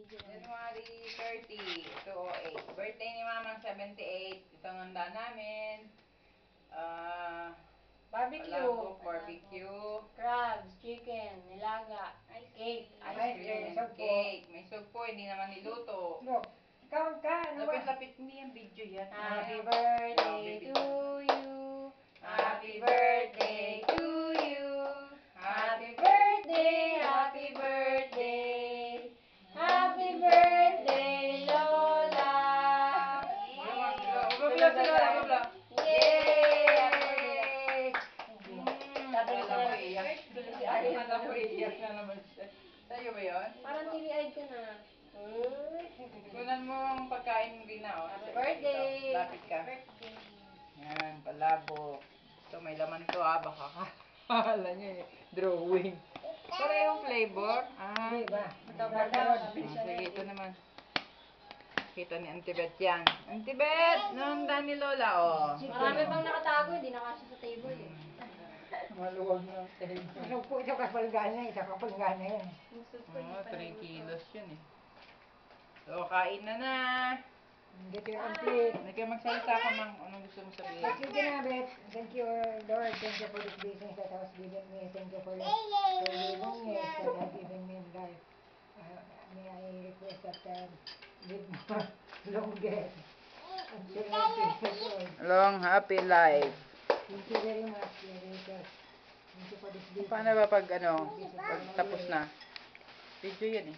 January 30, 208. Birthday ni Mamang 78. Ito ang handa namin. Barbecue. Palabok, barbecue. Crabs, chicken, nilaga, cake, ice cream. Cake. May sugpo, hindi naman niluto. Count ka, ano ba? Lapit-lapit, hindi yung video yan. Happy birthday to you. Happy birthday to you. Happy birthday, happy birthday. Happy birthday, Lola. Yay! Kala ko iyak na naman siya. Sa'yo ba yun? Parang tili-eyed ka na. Kunan mo ang pagkain mo Gina, oh. Happy birthday! Lapit ka. Yan, palabok. Ito, may laman to baka kakala niya drawing. Parehong flavor. Diba? Sige, ito naman. Kita ni Auntie Beth yan. Auntie Beth! Nahanda ni Lola, oh. Marami pang nakatago, hindi nakasya sa table eh. Maluwag na table. Ano po, isa kapalgana, isa kapalgana yan. 3 kilos yun eh. So, kain na. Hindi kayo complete. Hindi kayo magsalita ka, Mang. Anong gusto mo sabihin? Thank you, Ginabet. Thank you, Lord. Thank you for this business that has given me. Thank you for the long years that has given me in life. May I request that live more longer until I feel old. Long, happy life. Thank you very much, dear Rachel. Thank you for this business. Paano ba pag tapos na? Video yan eh.